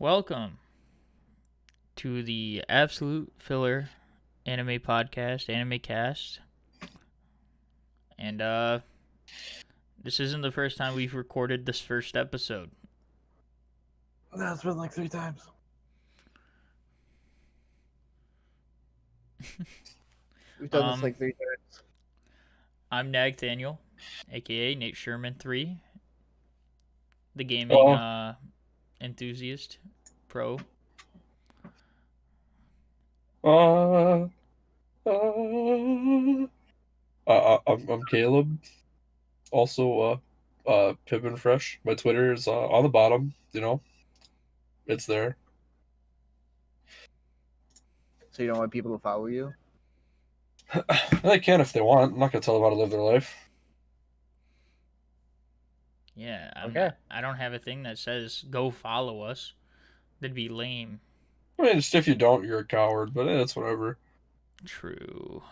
Welcome to the Absolute Filler Anime Podcast, Animecast. And this isn't the first time we've recorded this first episode. No, it's been like 3 times. We've done this like 3 times. I'm Nagthaniel, aka Nate Sherman 3, the gaming enthusiast, pro. I'm Caleb. Also, Pimpinfresh. My Twitter is on the bottom. It's there. So you don't want people to follow you? They can if they want. I'm not gonna tell them how to live their life. Yeah, Okay. I don't have a thing that says go follow us. That'd be lame. I mean, just if you don't, you're a coward. But it's whatever. True.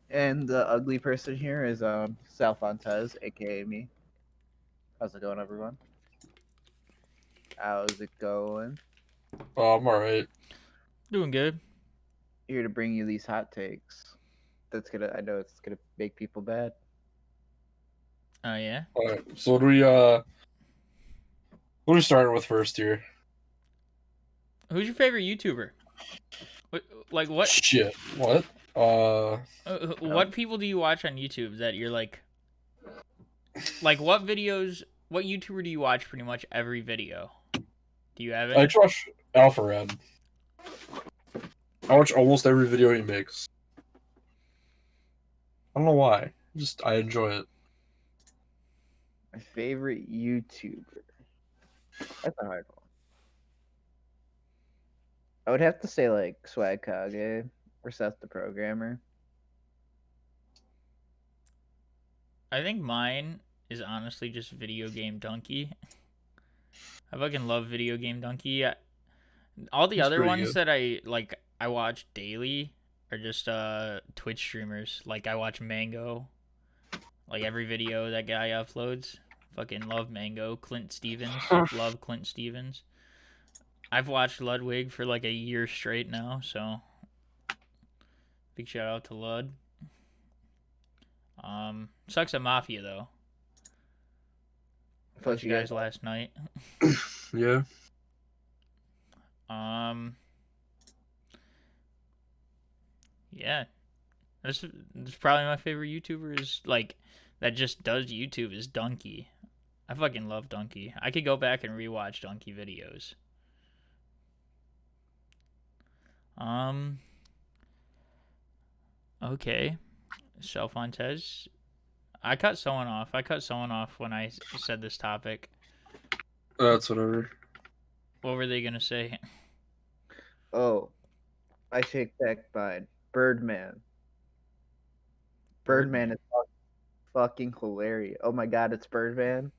And the ugly person here is Sal Fontes, aka me. How's it going, everyone? How's it going? I'm alright. Doing good. Here to bring you these hot takes. I know it's gonna make people bad. Oh yeah. Alright. So what are we starting with first here? Who's your favorite YouTuber? Like what? Shit. What? What people do you watch on YouTube that you're like what videos? What YouTuber do you watch pretty much every video? Do you have it? I watch Alpha Red. I watch almost every video he makes. I don't know why. I enjoy it. My favorite YouTuber. That's a hard one. I would have to say like Swag Kage or Seth the Programmer. I think mine is honestly just Video Game Donkey. I fucking love Video Game Donkey. All the other ones that I watch daily are just Twitch streamers. Like I watch Mango. Like every video that guy uploads. Fucking love Mango. Clint Stevens. Love Clint Stevens. I've watched Ludwig for like a year straight now, so big shout out to Lud. Sucks at Mafia though. I fought you guys last night. Yeah. Yeah. This probably my favorite YouTuber is like that just does YouTube is Donkey. I fucking love Donkey. I could go back and rewatch Donkey videos. Okay. Sal Fontes. I cut someone off when I said this topic. That's whatever. What were they gonna say? Oh, I take back mine. Birdman. Birdman is fucking hilarious. Oh my god, it's Birdman.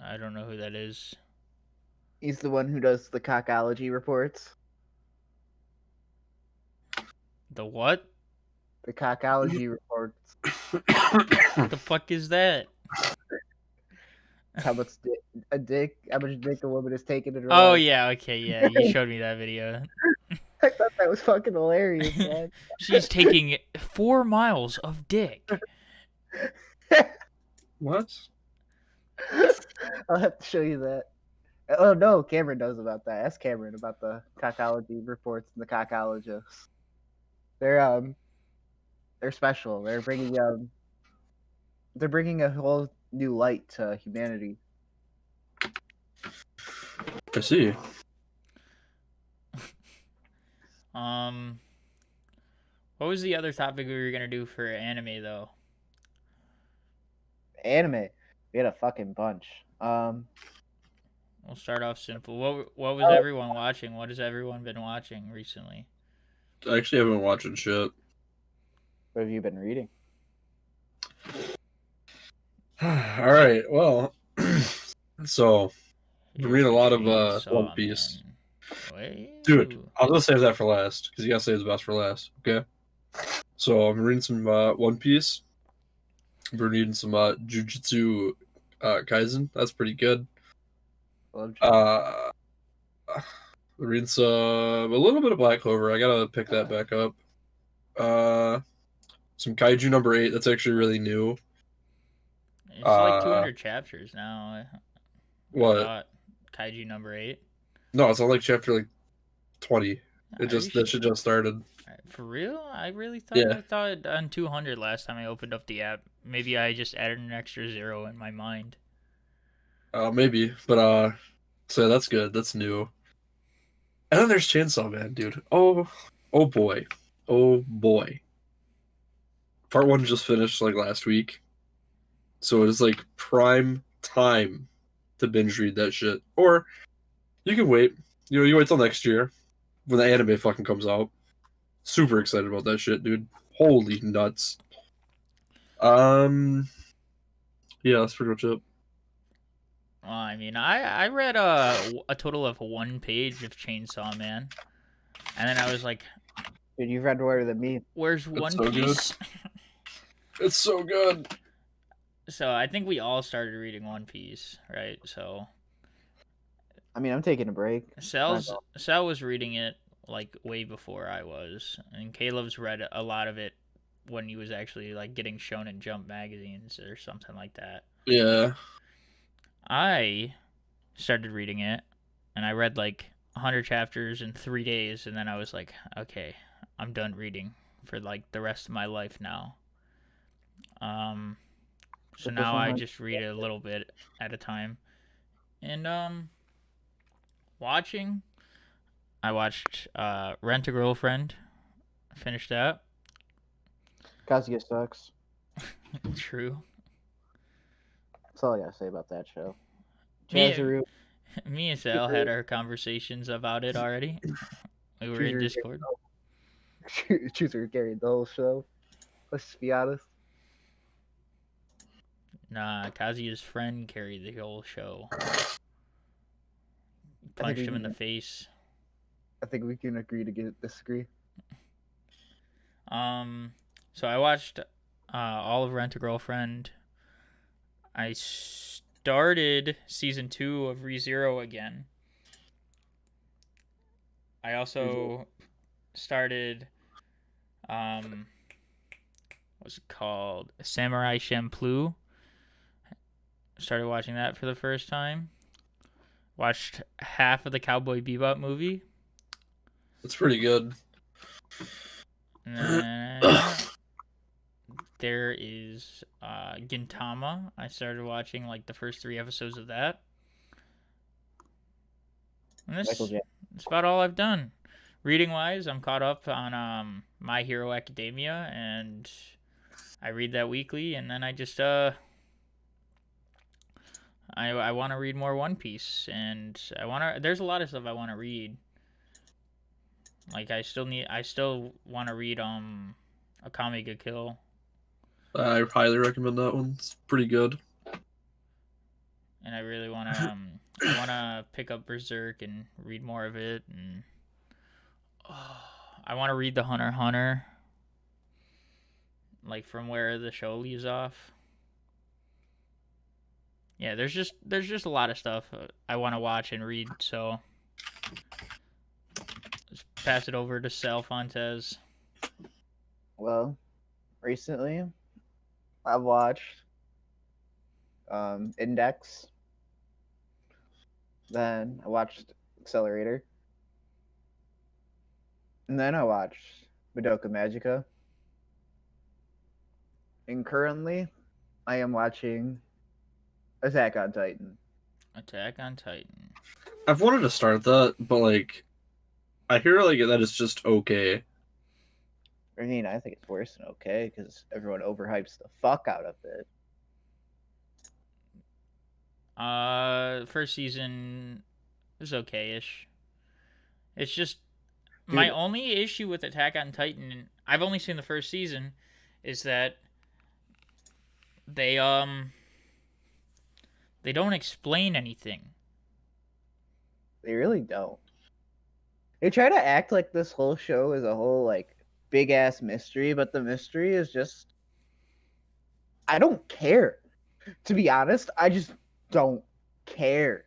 I don't know who that is. He's the one who does the cockology reports. The what? The cockology reports. What the fuck is that? How much dick a woman is taking in her Oh life. yeah, okay, yeah. You showed me that video. I thought that was fucking hilarious, man. She's taking 4 miles of dick. What? I'll have to show you that. Oh no, Cameron knows about that. Ask Cameron about the cockology reports and the cockologists. They're special. They're bringing a whole new light to humanity. I see. What was the other topic we were gonna do for anime though? Anime. We had a fucking bunch. We'll start off simple. What was everyone watching? What has everyone been watching recently? I actually haven't been watching shit. What have you been reading? Alright, well, so I've been reading a lot of One Piece. Dude, I'll just save that for last, because you gotta save the best for last, okay? So I'm reading some One Piece. I've been reading some Jujutsu Kaisen. That's pretty good. Reading a little bit of Black Clover. I gotta pick that back up. Some Kaiju number 8. That's actually really new. It's like 200 chapters now. What? Kaiju number 8. No, it's on like chapter like 20. That shit just started. For real? I really thought I thought on 200 last time I opened up the app. Maybe I just added an extra 0 in my mind. Maybe, but so that's good. That's new. And then there's Chainsaw Man, dude. Oh boy. Oh boy. Part 1 just finished like last week. So it is like prime time to binge read that shit. Or you can wait. You wait till next year when the anime fucking comes out. Super excited about that shit, dude. Holy nuts. Yeah, that's pretty much it. Well, I mean, I read a total of 1 page of Chainsaw Man, and then I was like, "Dude, you've read more than me. Where's One Piece?" It's so good. So I think we all started reading One Piece, right? So, I mean, I'm taking a break. Sal was reading it like way before I was, and Caleb's read a lot of it when he was actually like getting shown in Jump magazines or something like that. Yeah. I started reading it, and I read like 100 chapters in 3 days, and then I was like, okay, I'm done reading for like the rest of my life now. So now I just read it a little bit at a time. And watching, I watched Rent a Girlfriend. Finished that. Kazuya sucks. True. That's all I gotta say about that show. Me and Sal had our conversations about it already. We were in Discord. Chooser carried the whole show. Let's just be honest. Nah, Kazuya's friend carried the whole show. Punched him in the face. I think we can agree to disagree. So I watched all of Rent a Girlfriend. I started season 2 of ReZero again. I also started what's it called? Samurai Champloo. Started watching that for the first time. Watched half of the Cowboy Bebop movie. That's pretty good. There is Gintama. I started watching like the first 3 episodes of that. And that's about all I've done. Reading wise, I'm caught up on My Hero Academia, and I read that weekly, and then I just I want to read more One Piece, and there's a lot of stuff I want to read. Like I still want to read Akame ga Kill. I highly recommend that one. It's pretty good. And I really want to pick up Berserk and read more of it, and I want to read the Hunter x Hunter, like from where the show leaves off. Yeah, there's just a lot of stuff I want to watch and read, so let's pass it over to Sal Fontes. Well, recently I've watched Index. Then I watched Accelerator. And then I watched Madoka Magica. And currently I am watching Attack on Titan. Attack on Titan. I've wanted to start that, but like I hear like that it's just okay. I mean, I think it's worse than okay because everyone overhypes the fuck out of it. First season is okay-ish. It's just my only issue with Attack on Titan, I've only seen the first season, is that they don't explain anything. They really don't. They try to act like this whole show is a whole like big ass mystery, but the mystery is just I don't care. To be honest, I just don't care.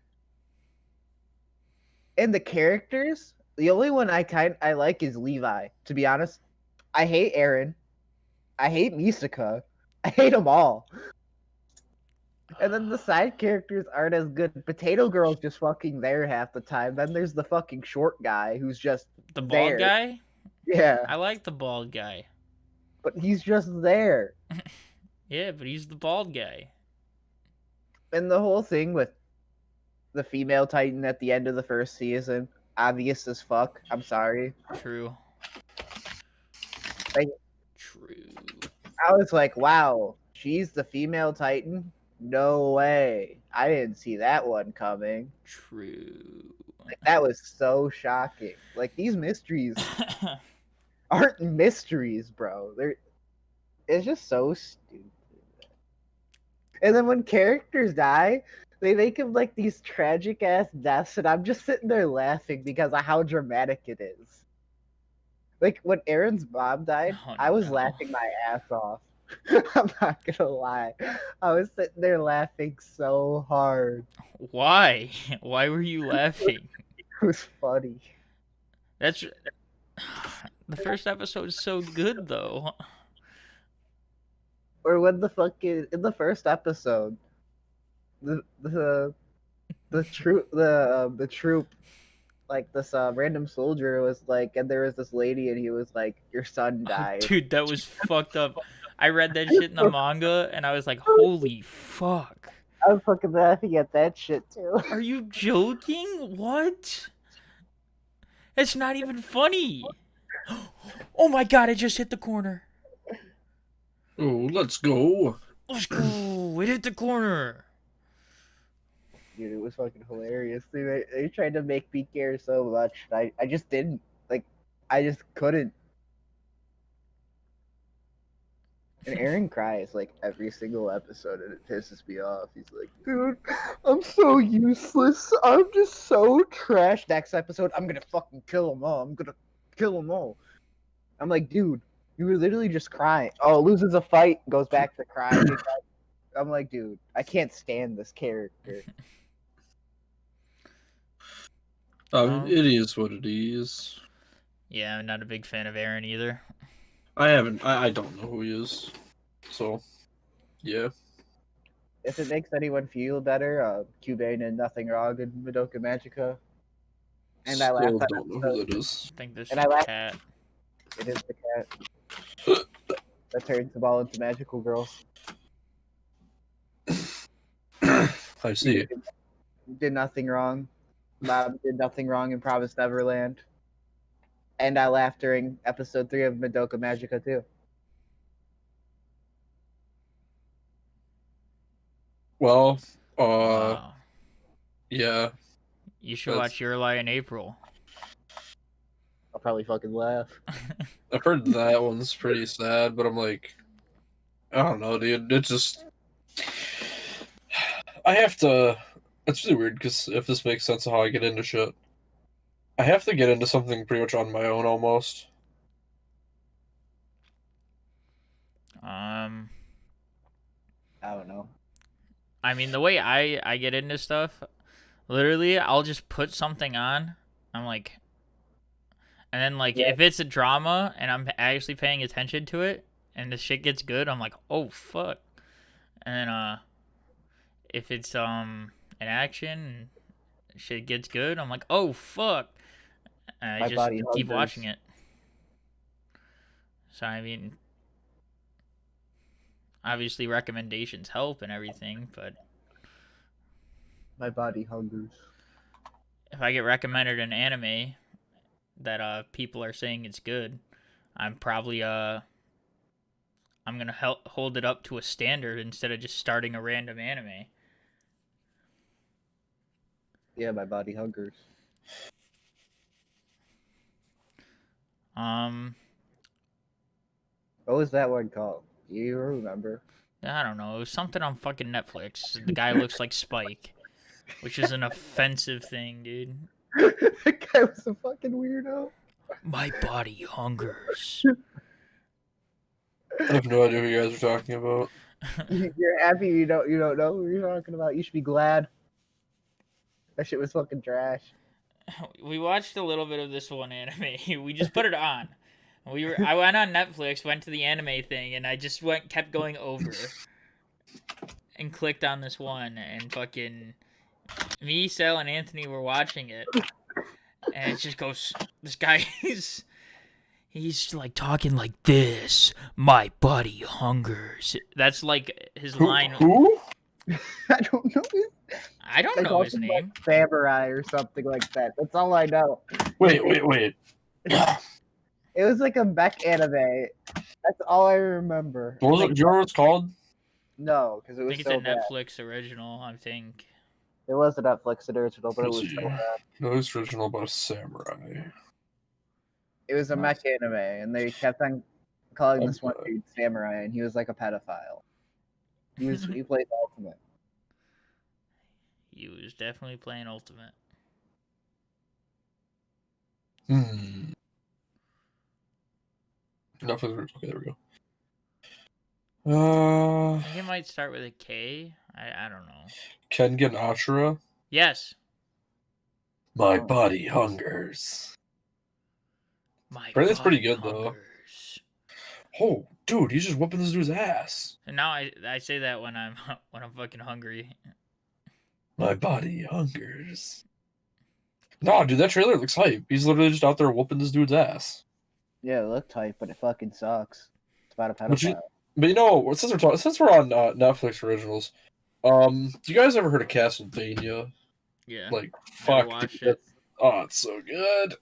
And the characters, the only one I like is Levi. To be honest, I hate Aaron. I hate Misaka. I hate them all. And then the side characters aren't as good. Potato Girl's just fucking there half the time. Then there's the fucking short guy who's just the there. Bald guy. Yeah, I like the bald guy. but he's just there. Yeah, but he's the bald guy. And the whole thing with the female Titan at the end of the first season, obvious as fuck. I'm sorry. True. Like, True. I was like, wow, she's the female Titan? No way. I didn't see that one coming. True. Like, that was so shocking. Like, these mysteries aren't mysteries, bro. It's just so stupid. And then when characters die, they make them like these tragic ass deaths, and I'm just sitting there laughing because of how dramatic it is. Like when Aaron's mom died, I was laughing my ass off. I'm not gonna lie. I was sitting there laughing so hard. Why? Why were you laughing? It was funny. That's the first episode is so good though. Or when the fucking in the first episode, the troop, like this random soldier was like, and there was this lady, and he was like, "Your son died." Oh, dude, that was fucked up. I read that shit in the manga, and I was like, "Holy fuck!" I was fucking laughing at that shit too. Are you joking? What? It's not even funny. Oh my god! I just hit the corner. Oh, let's go. Let's go. It hit the corner. Dude, it was fucking hilarious. They tried to make me care so much. I just didn't. Like, I just couldn't. And Aaron cries like every single episode, and it pisses me off. He's like, "Dude, I'm so useless. I'm just so trash." Next episode, I'm gonna fucking kill them all. I'm gonna kill them all. I'm like, dude, you were literally just crying. Oh, loses a fight, goes back to crying. I'm like, dude, I can't stand this character. It is what it is. Yeah, I'm not a big fan of Aaron either. I don't know who he is. So, yeah. If it makes anyone feel better, Cubane and Nothing Wrong in Madoka Magica. And I laughed at don't know who that is. I think this and is I laughed. cat. It is the cat that turns them all into magical girls. I see. Did nothing wrong. Bob did nothing wrong in Promised Neverland. And I laughed during episode 3 of Madoka Magica too. Well, Wow. yeah. You should watch Your Lie in April. I'll probably fucking laugh. I've heard that one's pretty sad, but I'm like, I don't know, dude. It just, I have to. It's really weird because if this makes sense of how I get into shit, I have to get into something pretty much on my own almost. I don't know. I mean, the way I get into stuff, literally, I'll just put something on. I'm like, and then like if it's a drama and I'm actually paying attention to it and the shit gets good, I'm like, oh fuck. And then if it's an action and shit gets good, I'm like, oh fuck. And I just keep watching it. So I mean, obviously recommendations help and everything, but my body hungers. If I get recommended an anime that people are saying it's good, I'm probably I'm gonna hold it up to a standard instead of just starting a random anime. Yeah, my body hungers. What was that one called? Do you remember? I don't know. It was something on fucking Netflix. The guy looks like Spike, which is an offensive thing, dude. That guy was a fucking weirdo. My body hungers. I have no idea who you guys are talking about. You're happy you don't know who you're talking about. You should be glad. That shit was fucking trash. we watched a little bit of this one anime. We just put it on. I went on Netflix, went to the anime thing, and I just kept going over and clicked on this one, and fucking me, Sal, and Anthony were watching it, and it just goes. This guy he's like talking like this. My body hungers. That's like his line. Who? I don't know. I don't know his name. Like Samurai or something like that. That's all I know. Wait. It was like a mech anime. That's all I remember. What was it? Do you remember what it's called? No, because it was I think so it's a bad. Netflix original, I think. It was a Netflix original, but it was so bad. No, it's original about a samurai. It was a mech anime, and they kept on calling this one dude Samurai, and he was like a pedophile. He played Ultimate. He was definitely playing Ultimate. Netflix. Okay, there we go. I think it might start with a K. I don't know. Kengan Ashura. Yes. My body hungers. That's pretty good though. Oh, dude, he's just whipping this dude's ass. And now I say that when I'm fucking hungry. My body hungers. No, dude, that trailer looks hype. He's literally just out there whooping this dude's ass. Yeah, it looked hype, but it fucking sucks. It's about a pedophile. But you know, since we're on Netflix originals, do you guys ever heard of Castlevania? Yeah. Like, fuck, dude, oh, it's so good.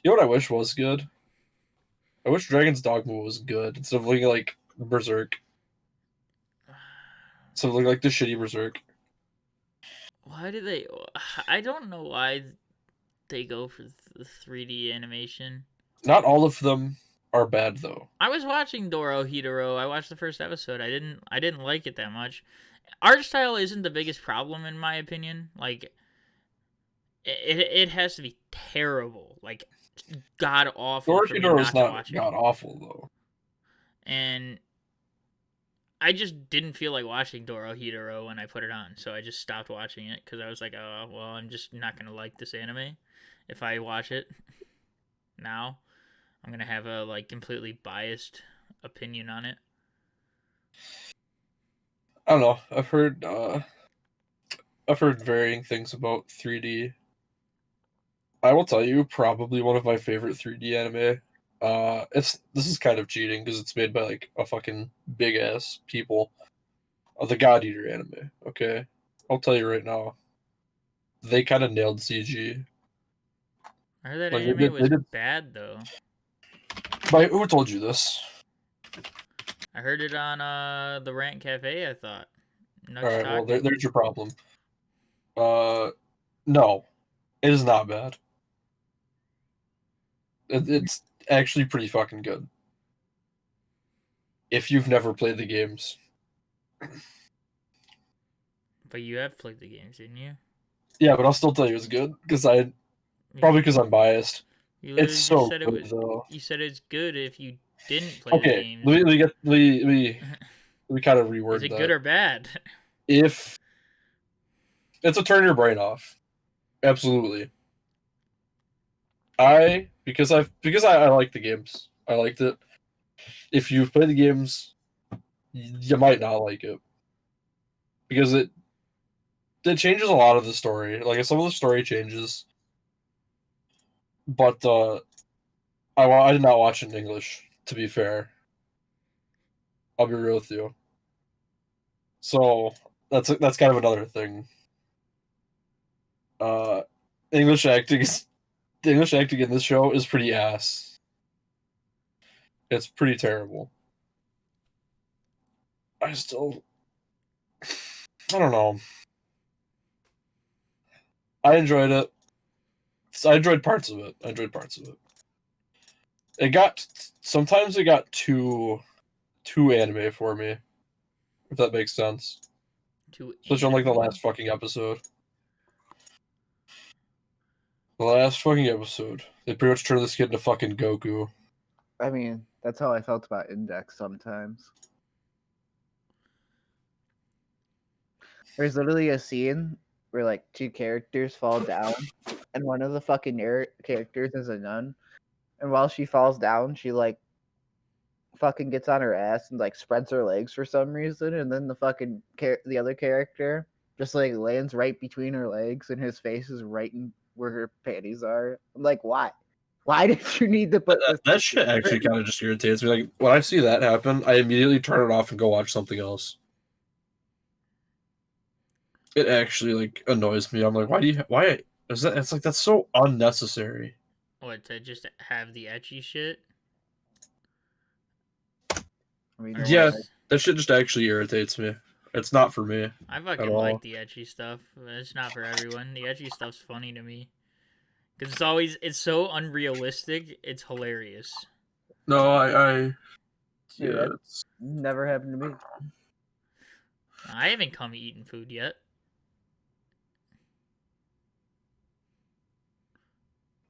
You know what I wish was good? I wish Dragon's Dogma was good instead of looking like Berserk. Instead of looking like the shitty Berserk. Why do they? I don't know why they go for the 3D animation. Not all of them are bad though. I was watching Dorohedoro. I watched the first episode. I didn't like it that much. Art style isn't the biggest problem in my opinion. Like it has to be terrible. Like god awful. Dorohedoro is not god awful though. And I just didn't feel like watching Dorohedoro when I put it on, so I just stopped watching it because I was like, oh, well, I'm just not gonna like this anime if I watch it now. I'm gonna have a like completely biased opinion on it. I don't know. I've heard varying things about 3D. I will tell you, probably one of my favorite 3D anime. This is kind of cheating because it's made by like a fucking big ass people. The God Eater anime. Okay, I'll tell you right now. They kind of nailed CG. I heard that anime was bad though. But who told you this? I heard it on the Rant Cafe. I thought. Alright, well there's your problem. No, it is not bad. It's actually pretty fucking good. If you've never played the games. But you have played the games, didn't you? Yeah, but I'll still tell you it's good because probably because I'm biased. It's so good though. You said it's good if you didn't play the games. We kind of reword that. Is it good or bad? If it's a turn your brain off, absolutely. Because I like the games. I liked it. If you've played the games, you might not like it because it changes a lot of the story. Like some of the story changes, but I did not watch it in English. To be fair, I'll be real with you. So that's kind of another thing. English acting in this show is pretty ass. It's pretty terrible. I don't know. I enjoyed it. I enjoyed parts of it. Sometimes it got too anime for me, if that makes sense. Especially on like the last fucking episode. The last fucking episode. They pretty much turned this kid into fucking Goku. I mean, that's how I felt about Index sometimes. There's literally a scene where like two characters fall down and one of the fucking characters is a nun, and while she falls down, she like fucking gets on her ass and like spreads her legs for some reason, and then the fucking the other character just like lands right between her legs, and his face is right in where her panties are. I'm like, why? Why did you need to put this? That shit actually kind of just irritates me. Like when I see that happen, I immediately turn it off and go watch something else. It actually like annoys me. I'm like, why is that? It's like that's so unnecessary. What, to just have the ecchi shit? I mean, yeah, that shit just actually irritates me. It's not for me. I fucking like the ecchi stuff. It's not for everyone. The ecchi stuff's funny to me. Because it's so unrealistic, it's hilarious. No, yeah, it's never happened to me. I haven't come eating food yet.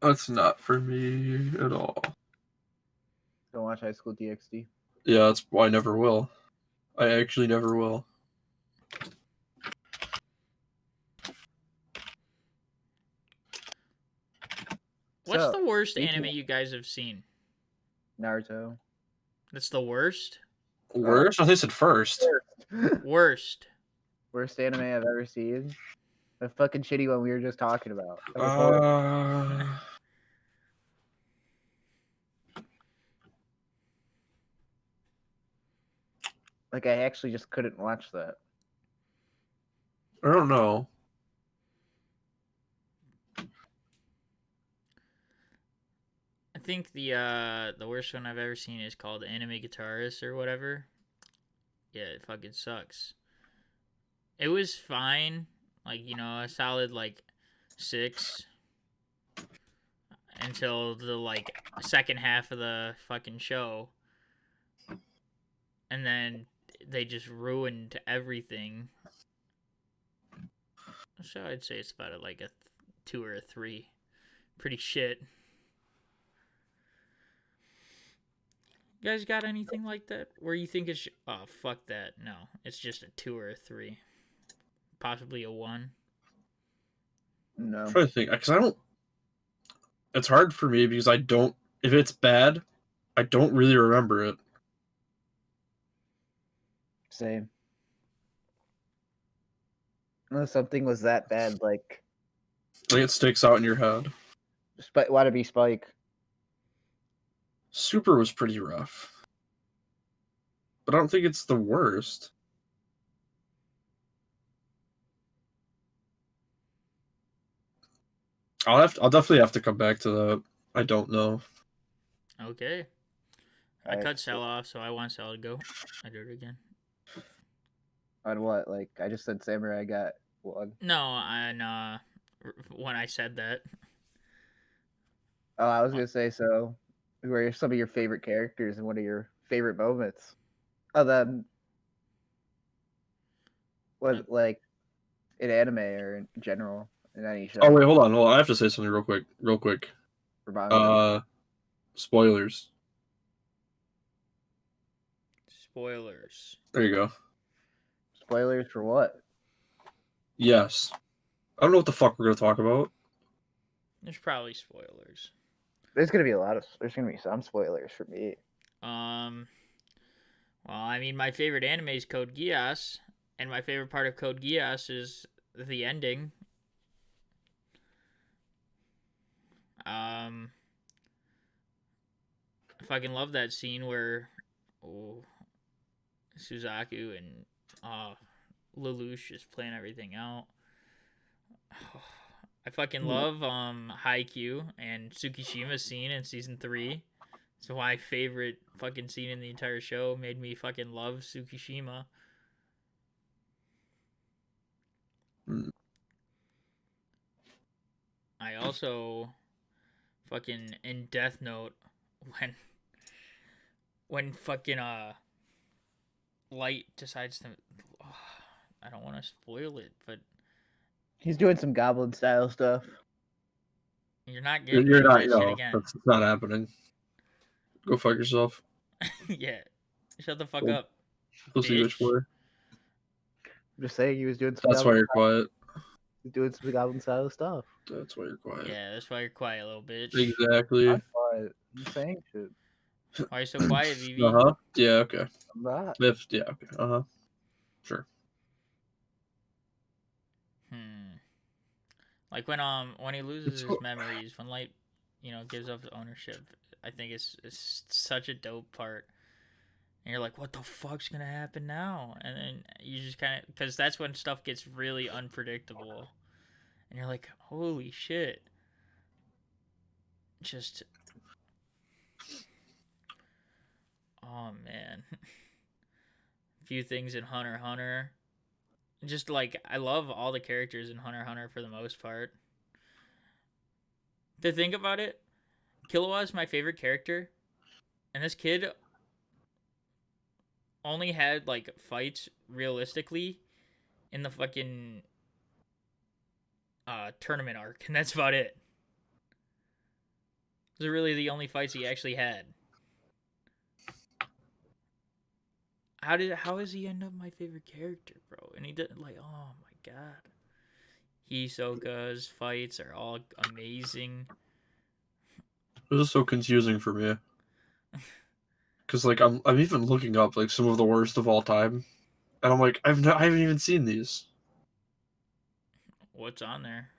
That's not for me at all. Don't watch High School DxD. Yeah, that's why I never will. I actually never will. What's the worst anime you guys have seen? Naruto. That's the worst? Worst? I think I said first. Worst. Worst anime I've ever seen? The fucking shitty one we were just talking about. Like, I actually just couldn't watch that. I don't know. I think the worst one I've ever seen is called Anime Guitarist or whatever. Yeah, it fucking sucks. It was fine, like, you know, a solid like 6 until the like second half of the fucking show, and then they just ruined everything. So I'd say it's about like a 2 or a 3. Pretty shit. You guys got anything like that where you think it's oh fuck that? No, it's just a 2 or a 3, possibly a 1. No, I'm trying to think because I don't. It's hard for me because I don't. If it's bad, I don't really remember it. Same. Unless something was that bad, like it sticks out in your head. Wannabe Spike. Super was pretty rough, but I don't think it's the worst. I'll definitely have to come back to that. I don't know. Okay. I cut Cell off, so I want Cell to go. I do it again. On what? Like, I just said Samurai got 1. No, when I said that. Oh, I was gonna say, so who are some of your favorite characters and what are your favorite moments of them? What, like, in anime or in general in any show? Oh wait, hold on. I have to say something real quick. Spoilers. Spoilers. There you go. Spoilers for what? Yes. I don't know what the fuck we're gonna talk about. There's probably spoilers. There's gonna be some spoilers for me. Well, I mean, my favorite anime is Code Geass, and my favorite part of Code Geass is the ending. I fucking love that scene where Suzaku and Lelouch just plan everything out. I fucking love Haikyuu and Tsukishima's scene in season 3. It's my favorite fucking scene in the entire show. Made me fucking love Tsukishima. I also fucking in Death Note when fucking Light decides to I don't want to spoil it, but he's doing some goblin style stuff. You're not getting You're not, shit again. That's not happening. Go fuck yourself. Yeah. Shut the fuck up. We'll see which way. I'm just saying he was doing some That's why you're quiet. He's doing some goblin style stuff. That's why you're quiet. Yeah, that's why you're quiet, little bitch. Exactly. I'm quiet. I'm saying shit. Why are you so quiet, Vivi? Yeah, okay. I'm not. Yeah, okay. Sure. Like when he loses his memories, when Light, gives up ownership, I think it's such a dope part. And you're like, what the fuck's gonna happen now? And then you just kind of, because that's when stuff gets really unpredictable. And you're like, holy shit. Just, oh man. A few things in Hunter x Hunter. Just like, I love all the characters in Hunter x Hunter for the most part. To think about it, Killua is my favorite character. And this kid only had like fights realistically in the fucking tournament arc, and that's about it. Those are really the only fights he actually had. How does he end up my favorite character, bro? And he did, like, oh my god. Hisoka's fights are all amazing. This is so confusing for me. Cause like I'm even looking up like some of the worst of all time, and I'm like I haven't even seen these. What's on there?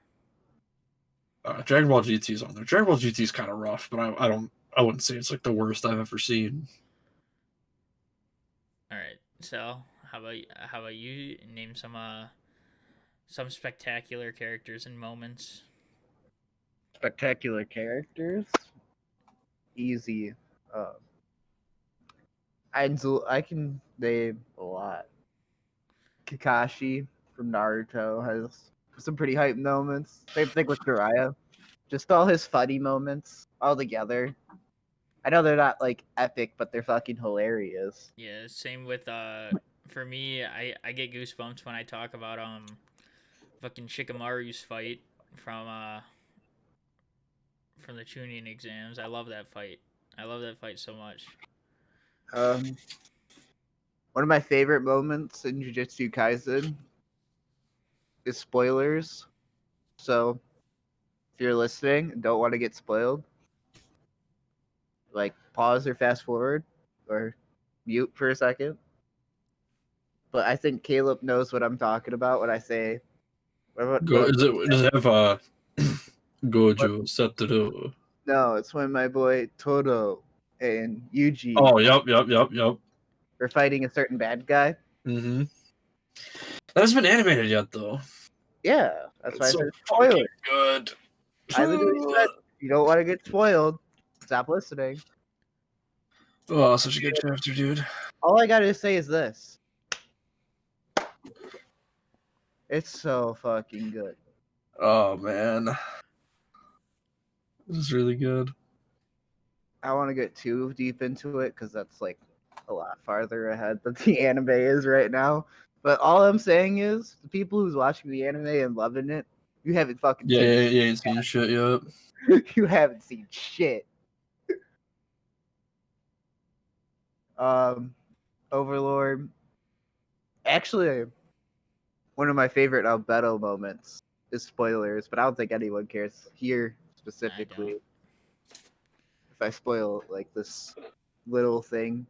Dragon Ball GT's on there. Dragon Ball GT's kind of rough, but I wouldn't say it's like the worst I've ever seen. All right, so how about you name some spectacular characters and moments? Spectacular characters, easy. I can name a lot. Kakashi from Naruto has some pretty hype moments. Same thing with Jiraiya. Just all his funny moments all together. I know they're not like epic, but they're fucking hilarious. Yeah, same with for me, I get goosebumps when I talk about fucking Shikamaru's fight from the Chunin exams. I love that fight. I love that fight so much. One of my favorite moments in Jujutsu Kaisen is spoilers. So if you're listening and don't want to get spoiled, like pause or fast forward or mute for a second. But I think Caleb knows what I'm talking about when I say. Does it have Gojo Satoru? No, it's when my boy Todo and Yuji. Oh, yep. We're fighting a certain bad guy. Mm-hmm. That hasn't been animated yet, though. Yeah, that's why I so said fucking good. I literally said, if you don't want to get spoiled, stop listening. Oh, such a good chapter, dude. All I gotta say is this. It's so fucking good. Oh, man. This is really good. I want to get too deep into it because that's like a lot farther ahead than the anime is right now. But all I'm saying is, the people who's watching the anime and loving it, you haven't fucking seen it. You ain't seen shit yet. You haven't seen shit. Overlord. Actually, one of my favorite Albedo moments is spoilers, but I don't think anyone cares here specifically. If I spoil like this little thing.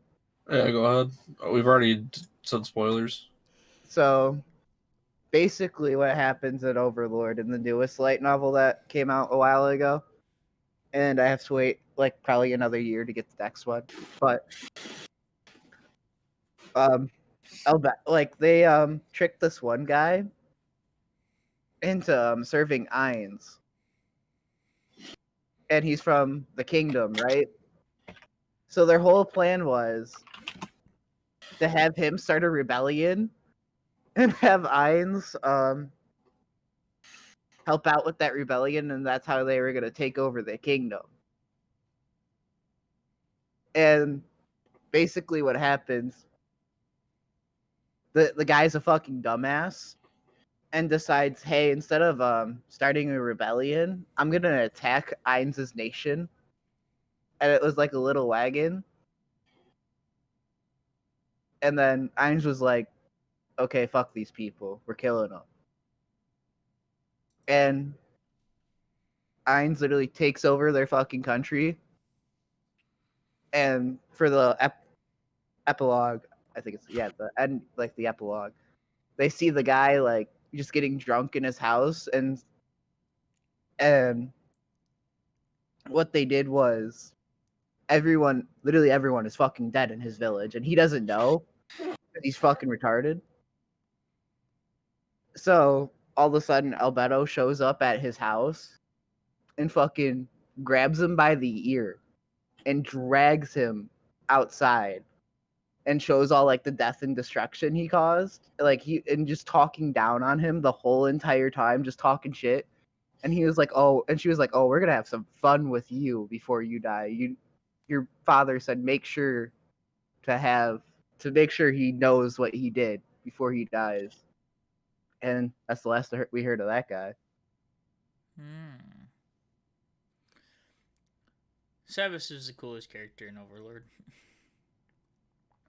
Yeah, go ahead. We've already said spoilers. So basically what happens at Overlord in the newest light novel that came out a while ago, and I have to wait like probably another year to get the next one. But like they tricked this one guy into serving Ainz. And he's from the kingdom, right? So their whole plan was to have him start a rebellion and have Ainz help out with that rebellion, and that's how they were going to take over the kingdom. And basically what happens, the guy's a fucking dumbass and decides, hey, instead of starting a rebellion, I'm going to attack Ainz's nation. And it was like a little wagon. And then Ainz was like, okay, fuck these people. We're killing them. and Ainz literally takes over their fucking country. And for the epilogue, I think it's the end, like the epilogue, they see the guy like just getting drunk in his house, and what they did was literally everyone is fucking dead in his village, and he doesn't know because he's fucking retarded. So all of a sudden, Albedo shows up at his house and fucking grabs him by the ear and drags him outside and shows all like the death and destruction he caused. Like and just talking down on him the whole entire time, just talking shit. And he was like, "Oh," and she was like, "Oh, we're gonna have some fun with you before you die. Your father said make sure to make sure he knows what he did before he dies." And that's the last we heard of that guy. Savas is the coolest character in Overlord.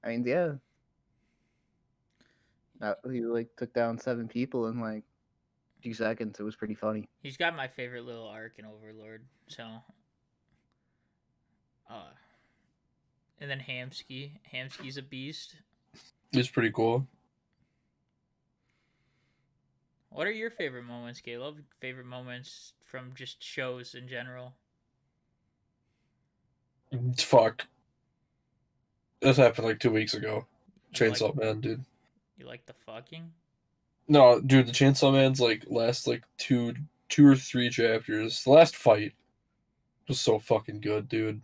I mean, yeah. He like took down 7 people in like 2 seconds. It was pretty funny. He's got my favorite little arc in Overlord. So, and then Hamsky. Hamsky's a beast. He's pretty cool. What are your favorite moments, Caleb? Favorite moments from just shows in general? Fuck. This happened like 2 weeks ago. Chainsaw Man, dude. You like the fucking? No, dude, the Chainsaw Man's like last like two or 3 chapters. The last fight was so fucking good, dude.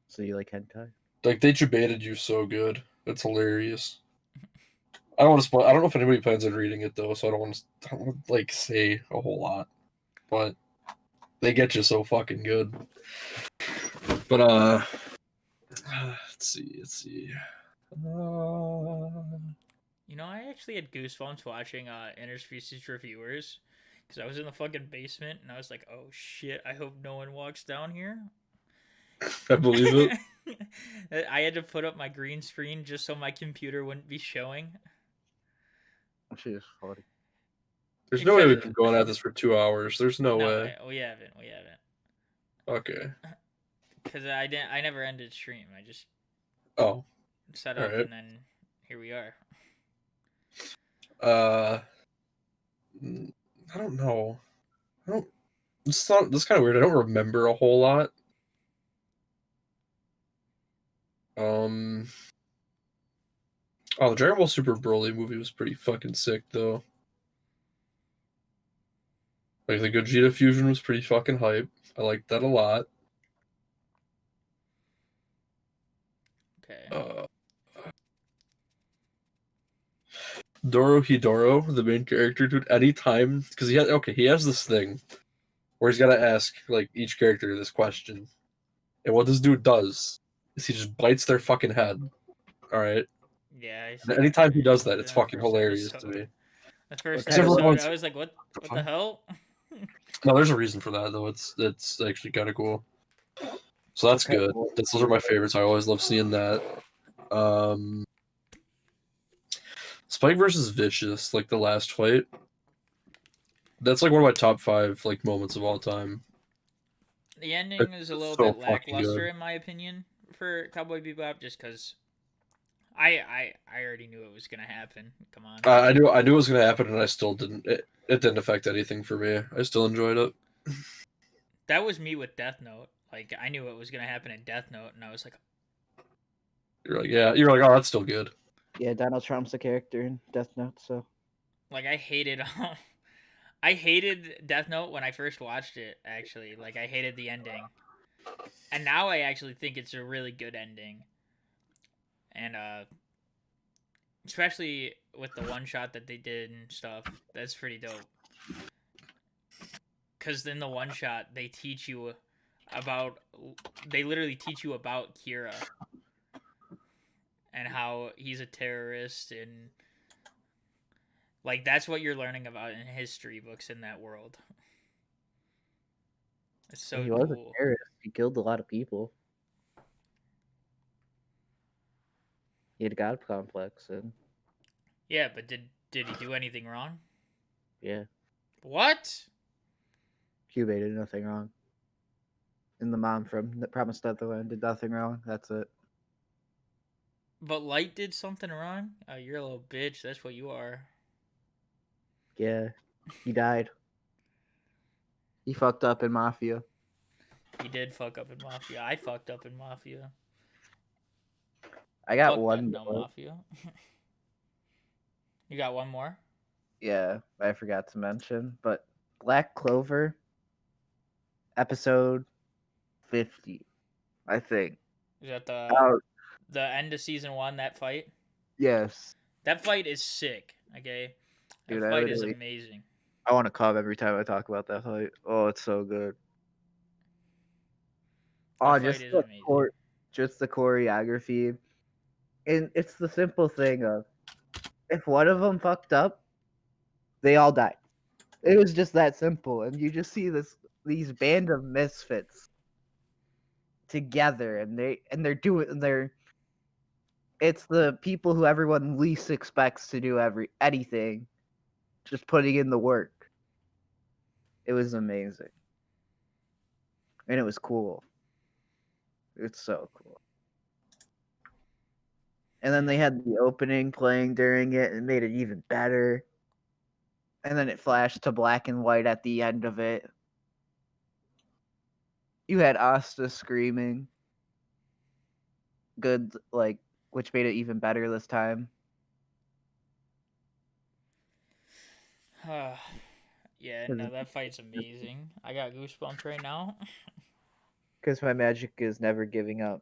So you like hentai? Like they debated you so good. It's hilarious. I don't want to spoil. I don't know if anybody plans on reading it though, so I don't want to like say a whole lot. But they get you so fucking good. But let's see. You know, I actually had goosebumps watching Interspecies Reviewers because I was in the fucking basement and I was like, "Oh shit! I hope no one walks down here." I believe it. I had to put up my green screen just so my computer wouldn't be showing. She is funny. There's no way we've been going at this for 2 hours. There's no way. We haven't. Okay. Because I never ended stream. I just set up and then here we are. I don't know. This kind of weird. I don't remember a whole lot. The Dragon Ball Super Broly movie was pretty fucking sick, though. Like, the Gogeta fusion was pretty fucking hype. I liked that a lot. Okay. Dorohedoro, the main character, dude, anytime, because he has this thing where he's got to ask, like, each character this question. And what this dude does is he just bites their fucking head. Alright? Yeah. Anytime he does that, it's fucking hilarious to me. The first episode, I was like, what the hell? No, there's a reason for that, though. It's actually kind of cool. So that's good. Those are my favorites. I always love seeing that. Spike versus Vicious, like the last fight. That's like one of my top 5 like moments of all time. The ending is a little bit lackluster in my opinion for Cowboy Bebop, just because I already knew it was gonna happen. Come on. I knew it was gonna happen, and I still didn't. It didn't affect anything for me. I still enjoyed it. That was me with Death Note. Like I knew it was gonna happen in Death Note, and I was like, You're like, yeah. You're like, oh, that's still good. Yeah, Donald Trump's a character in Death Note, so. Like I hated Death Note when I first watched it. Actually, like I hated the ending, and now I actually think it's a really good ending. And especially with the one shot that they did and stuff, that's pretty dope. Because in the one shot, they literally teach you about Kira and how he's a terrorist, and like that's what you're learning about in history books in that world. It's so he was a terrorist. He killed a lot of people. He had a god complex, and yeah, but did he do anything wrong? Yeah. What? Cubey did nothing wrong. And the mom from the Promised Neverland did nothing wrong. That's it. But Light did something wrong? Oh, you're a little bitch. That's what you are. Yeah, he died. He fucked up in Mafia. He did fuck up in Mafia. I fucked up in Mafia. I got Fuck one that, no more. Mafia. You got one more? Yeah, I forgot to mention, but Black Clover, episode 50, I think. Is that Oh, the end of season 1? That fight? yes. That fight is sick. Okay, Dude, that fight is amazing. I want to come every time I talk about that fight. Oh, it's so good. That fight is amazing. Just the choreography, and it's the simple thing of if one of them fucked up, they all died. It was just that simple, and you just see these band of misfits together, and it's the people who everyone least expects to do anything, just putting in the work. It was amazing, and it was cool. It's so cool. And then they had the opening playing during it and made it even better. And then it flashed to black and white at the end of it. You had Asta screaming. Good, which made it even better this time. Yeah, no, that fight's amazing. I got goosebumps right now. Because my magic is never giving up.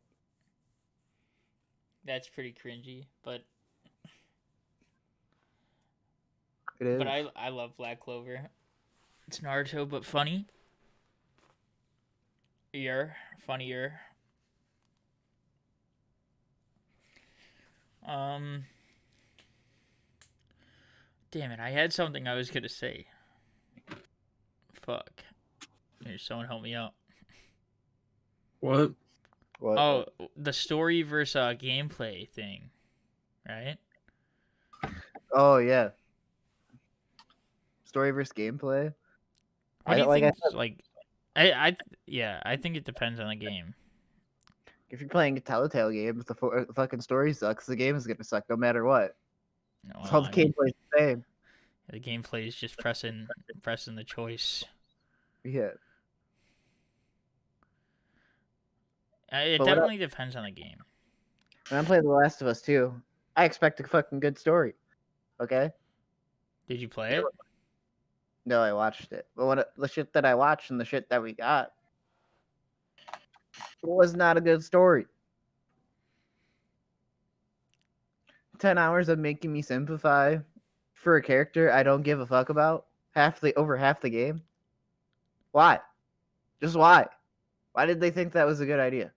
That's pretty cringy, but It is. but I love Black Clover. It's Naruto, but funny. Funnier. Damn it! I had something I was gonna say. Fuck. Here, someone help me out. What? Oh, the story versus gameplay thing, right? Oh yeah. Story versus gameplay. What do you think? I think it depends on the game. If you're playing a Telltale game, if the fucking story sucks, the game is gonna suck no matter what. Well, All the gameplay's the same. The gameplay is just pressing the choice. Yeah. It definitely depends on the game. When I'm playing The Last of Us 2, I expect a fucking good story. Okay? Did you play it? No, I watched it. But the shit that I watched and the shit that we got, it was not a good story. 10 hours of making me sympathize for a character I don't give a fuck about over half the game. Why? Just why? Why did they think that was a good idea?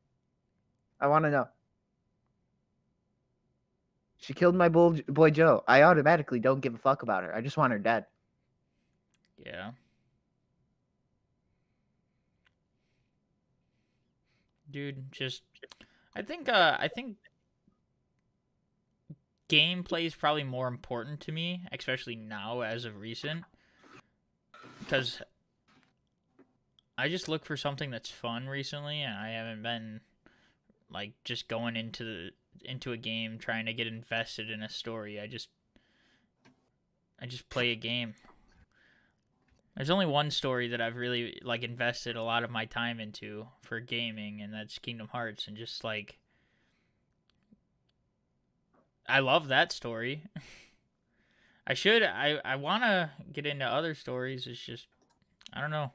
I want to know. She killed my boy Joe. I automatically don't give a fuck about her. I just want her dead. Yeah. Dude, I think gameplay is probably more important to me, especially now as of recent, because I just look for something that's fun recently, and I haven't been like just going into a game trying to get invested in a story. I just play a game. There's only one story that I've really like invested a lot of my time into for gaming, and that's Kingdom Hearts, and just like I love that story. I want to get into other stories. It's just I don't know.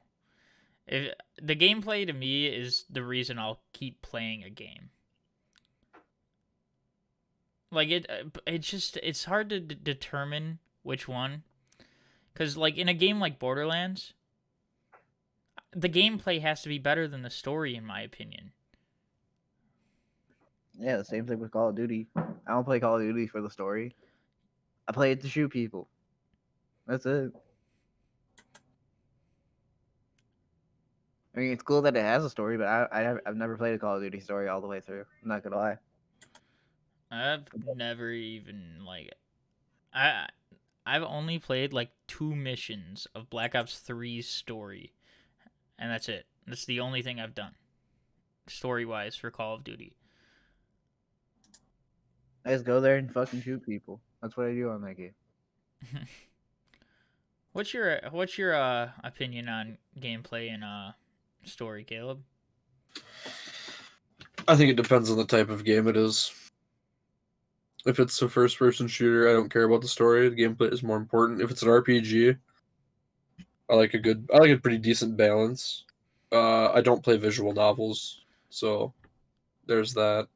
If the gameplay to me is the reason I'll keep playing a game. Like it's hard to determine which one, because like in a game like Borderlands, the gameplay has to be better than the story, in my opinion. Yeah, the same thing with Call of Duty. I don't play Call of Duty for the story. I play it to shoot people. That's it. I mean, it's cool that it has a story, but I've never played a Call of Duty story all the way through. I'm not gonna lie. I've never even like I've only played like 2 missions of Black Ops 3's story, and that's it. That's the only thing I've done, story-wise, for Call of Duty. I just go there and fucking shoot people. That's what I do on that game. What's your opinion on gameplay and story, Caleb? I think it depends on the type of game it is. If it's a first-person shooter, I don't care about the story. The gameplay is more important. If it's an RPG, I like a pretty decent balance. I don't play visual novels, so there's that.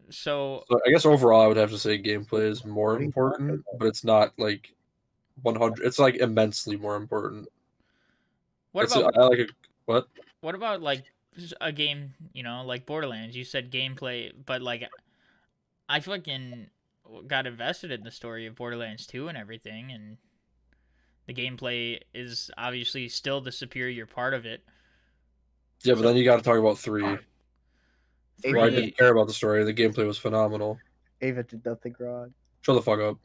So I guess overall, I would have to say gameplay is more important, but it's not like 100. It's like immensely more important. What about like a game, like Borderlands? You said gameplay, but like I fucking got invested in the story of Borderlands 2 and everything, and the gameplay is obviously still the superior part of it. Yeah, but then you got to talk about 3. Where I didn't care about the story. The gameplay was phenomenal. Ava did nothing wrong. Shut the fuck up.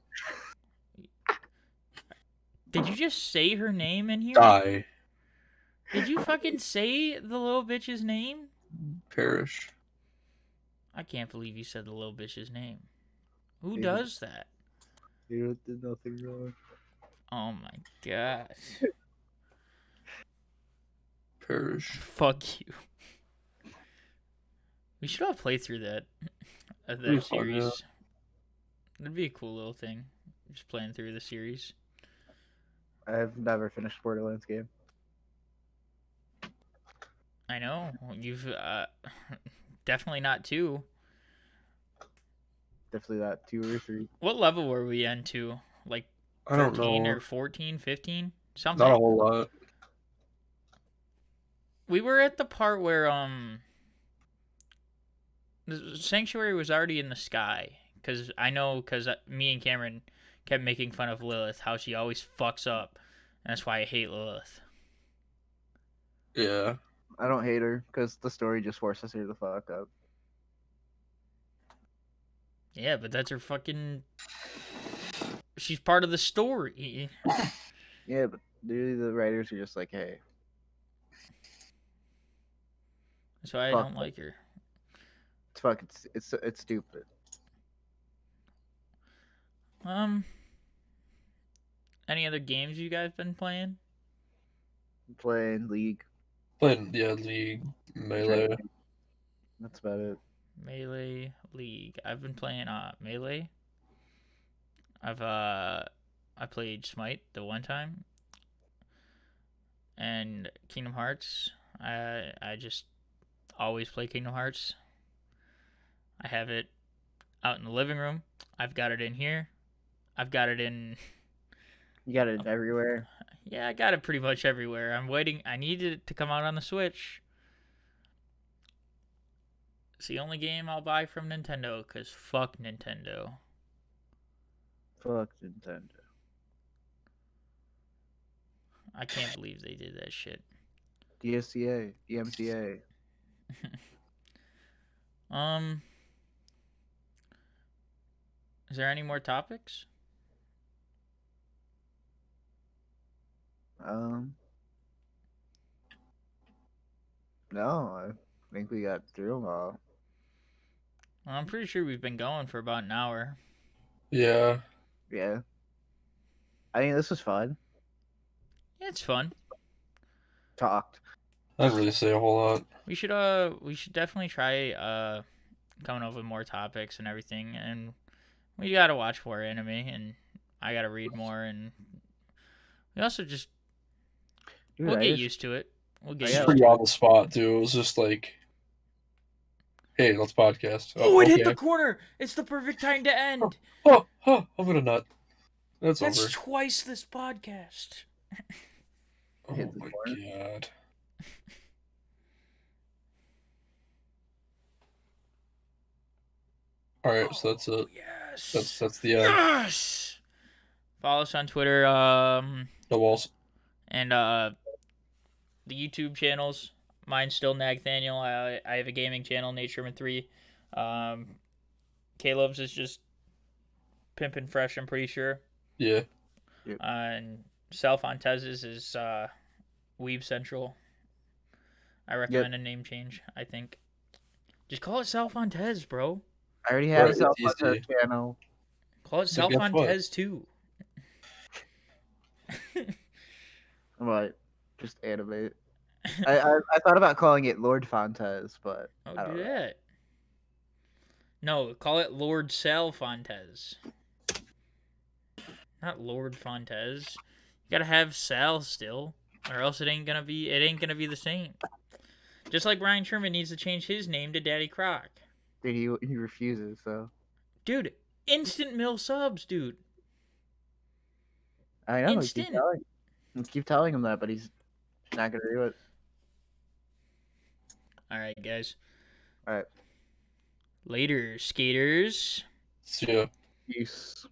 Did you just say her name in here? Die. Did you fucking say the little bitch's name? Perish. I can't believe you said the little bitch's name. Who does that? Ava did nothing wrong. Oh my gosh. Perish. Fuck you. We should all play through that series. Fun, yeah. That'd be a cool little thing. Just playing through the series. I've never finished a Borderlands game. I know. You've definitely not 2. Definitely not 2 or 3. What level were we into? Like 13 or 14, 15? Something. Not a whole lot. We were at the part where the Sanctuary was already in the sky. Because me and Cameron kept making fun of Lilith, how she always fucks up. And that's why I hate Lilith. Yeah. I don't hate her, because the story just forces her to fuck up. Yeah, but that's her fucking... She's part of the story. Yeah, but the writers are just like, hey. That's why I don't like her. It's fucking... It's stupid. Any other games you guys been playing? Playing League. League, Melee. That's about it. Melee, League. I've been playing Melee. I played Smite the one time. And Kingdom Hearts. I just always play Kingdom Hearts. I have it out in the living room. I've got it in here. I've got it in... You got it everywhere? Yeah, I got it pretty much everywhere. I'm waiting. I need it to come out on the Switch. It's the only game I'll buy from Nintendo, because fuck Nintendo. Fuck Nintendo. I can't believe they did that shit. DMCA. Is there any more topics? No, I think we got through them all. Well, I'm pretty sure we've been going for about an hour. Yeah. Yeah. I think this was fun. Yeah, it's fun. Talked. I didn't really say a whole lot. We should definitely try coming up with more topics and everything, and we gotta watch more anime, and I gotta read more, and we also just we'll get used to it. We'll get used pretty on the spot too. It was just like, hey, let's podcast. Oh, it hit the corner. It's the perfect time to end. Oh, I'm gonna nut. That's over. Twice this podcast. Oh my god. Alright, so that's it. Yes. That's the end. Yes. Follow us on Twitter. No walls. And the YouTube channels. Mine's still Nagthaniel. I have a gaming channel, Nature3. Caleb's is just Pimpinfresh, I'm pretty sure. Yeah. Yep. And Sal Fontez's is Weeb Central. I recommend a name change. I think. Just call it Sal Fontez, bro. I already have a Sal Fontez channel. Call it Sal Fontez too. What? Just animate. I thought about calling it Lord Fontez, but I don't do that. No, call it Lord Sal Fontez. Not Lord Fontez. You gotta have Sal still, or else it ain't gonna be the same. Just like Brian Sherman needs to change his name to Daddy Croc. Dude, he refuses, so. Dude, instant mill subs, dude. I know. Instant. Keep telling him that, but he's not gonna do it. All right, guys. All right. Later, skaters. See ya. Peace.